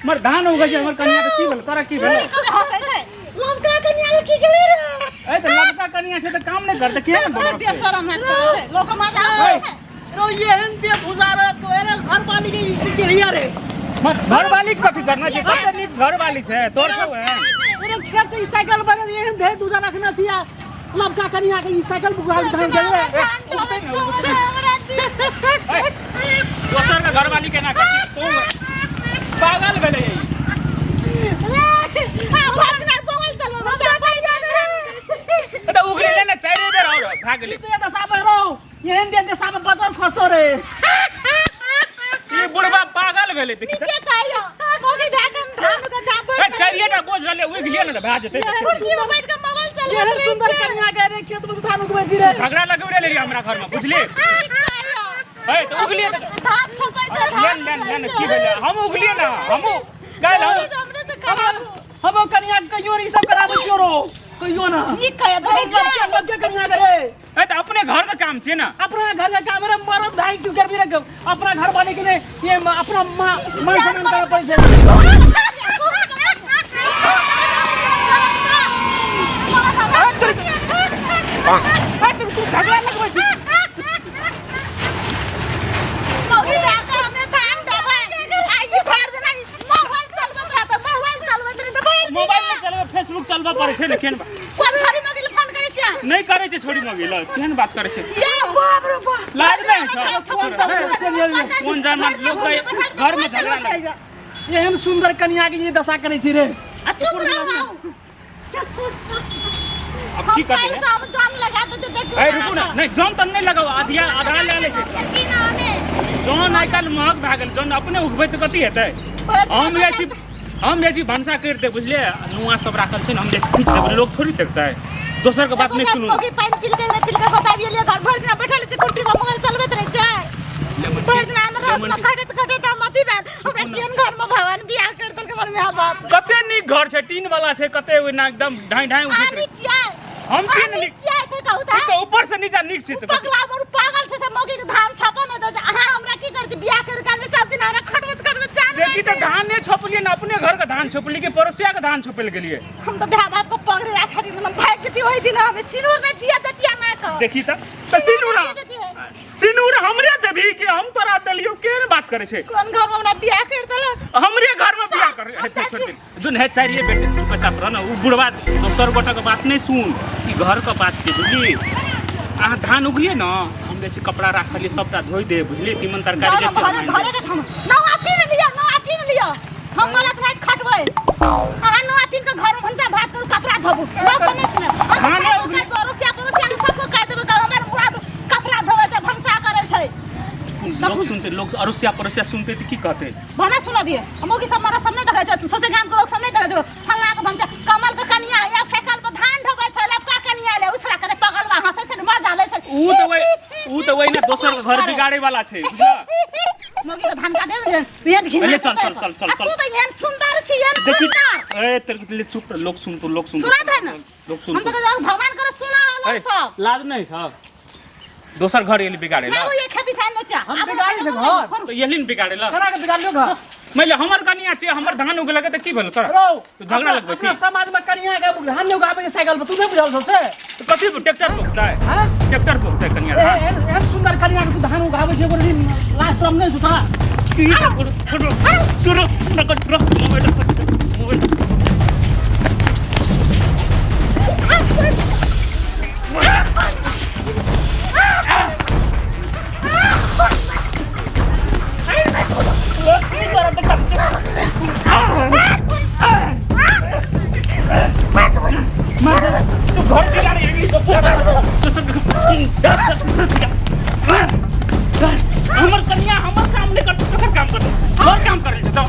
मर धान हो गए हमर कन्या के की भेल तोरा की भेल हंसै छै लमका कन्या की गेली रे ए त लमका कन्या छै त काम नै करते के न बोल बेशरम है करे छै लोक मजा आवे छै रो ये हंते गुजारा तोरे घर वाली के चिड़िया रे मर घर वाली कथि करना छै कते नीक घर वाली छै तोर सब है अरे खेत से साइकिल बने ये दे दूजा रखना छिया लमका कन्या के साइकिल बुआ धान दे रे दोसर का घर वाली के ना कथि तो पागल भेले त उगले ले चाइरे बेर हो भाग गेले ते त साबे रो येन दे साबे बजार खस्तो रे ई बुढ़बा पागल भेले देखि के कहियो मोगी भागम धान के जापर ए चारिएटा बोझ रहले उगलिए न त भा जेते कुर्सी में बैठ के मोबाइल चलबैत ये सुंदर कन्या के रे खेत में धान उगबै छी रे झगड़ा लगबे रे हमरा घर में बुझली ए त उगलिए धान छपै छै लेन की भेले हम उगलिए ना हम गाय हम कन्या कहियो रे सब कराबै छियो रो कहियो ना ई कहे लमका कन्या के रे ए त अपने घर का काम छै ना अपना घर का काम रे मरद भाई क्यों कर भी रे अपना घर वाले के ने ये अपना मां सम्मान कर पैसे तू झगड़ा लगबै छी मोगी भागा में धान देबै आई फाड़ देना मोबाइल चलबैत रहते मोबाइल में चलबे फेसबुक चलबा पड़े छै ने केन कोन छोरी मोगी फोन करे छियै नहीं करे छै छोड़ी मगे ल केन बात करे छै बाप रे बाप लाज नहीं छ कौन जान लोग घर में झगड़ा लगे एहन सुंदर कन्या के ये दशा करे छी रे चुप रहो अब की करे है हम जान लगा दे देखो ए रुकू ना नहीं जॉन तन नहीं लगाओ आधा ले ले छै जॉन आइ काल महग भागल जॉन अपने उगबै त कथि हेतै हम ये छी भंसा कर दे बुझले नुआ सब राखल छै हम जे खींच देब लोग थोड़ी देखतै दोसर के बात नहीं सुनू मोगी पानी पील के बताबिए ले घर भर दिन बैठल छै कुर्सी पर मोबाइल चलबैत रह छै भर दिन हम रात में खटत मती बैठ हमरा केन घर में भवन बियाह कर देल के घर में बाप कते नीक घर छै टीन वाला छै कते ना एकदम ढाई ढाई उठैत आनी छियै हम टीन नीक छियै से कहू त तो ऊपर से नीचा नीक छै त पगला बड़ पागल छै से मोगी के धान छपा न दे अहाँ हमरा की करती बियाह कर के सब दिन हमरा खटवत जान देखी त धान ने छपलिए ना अपने घर का धान छपली के पड़ोसिया का धान छपल गेलिए हम तो बियाह बाप को पगड़े रखा रही हम भाग जती ओई दिन हमें सिनूर में दिया दतिया ना का देखी त सिनूर हमरे देबी कि हम तोरा देलियो केन बात करे छै कौन घर में हमरा बियाह कर देल हमरे घर में बियाह कर है छोड़ दे जोन है चाहिए बेचे बच्चा पर ना उ बुढ़वा दोसर गोटा के बात नहीं सुन ई घर का बात छै बुझली आ धान उगलिए ना हम जे कपड़ा राखलिए सबटा धोई दे बुझली तीमन तरकारी जे छै घरे के ठाम ना आपी न लियो हम गलत रात खटबै अहाँ न आपी के घर में भंसा भात करू कपड़ा धोबू लोग कने छै धान उगली पड़ोसिया के सबको कह देबै कि हमर मुराद कपड़ा धोबै छै भंसा करे छै लोग सुनते लोग अरुसिया परोसिया सुनते तो की कहते भने सुना दिए हमो के सब मारा सामने देखै छै सोचे गाम के लोग सामने देखै छै फल्ला के भंसा कमल के कनिया एक साइकिल पर धान ढोबै छै लपका कनिया ले उसरा करे पगल में हंसै छै मर जाले छै ऊ तो वही ना दोसर के घर बिगाड़े वाला छै बुझला मोगी के धान काटे दे पेट घिन चल तू तो एहन सुंदर छी एहन देखी सुंदर ए तेरे चुप लोग सुन सुना दे ना लोग सुन हम तो भगवान करे सुना लोग सब लाज नहीं था दोसर घर एली बिगाड़े ला ना वो ये खेपी छान लोचा हम बिगाड़ी से घर तो यही न बिगाड़े ला करा के बिगाड़ लो घर मैले हमर कनिया छै हमर धान उगल के त की भेल कर रो तो झगड़ा लगबै छी अपना समाज में कनिया के धान उगाबे के साइकिल पर तू नहीं बुझल छ से तो कथि ट्रैक्टर पोखतै हां ट्रैक्टर पोखतै कनिया ए सुंदर कनिया के तू धान उगाबे छै ओकरे लास्ट रम नहीं सुता की छोड़ो न मोबाइल तू घर के गाड़ी है तो हमर कन्या हमर काम नहीं करते तो काम कर और काम करे तो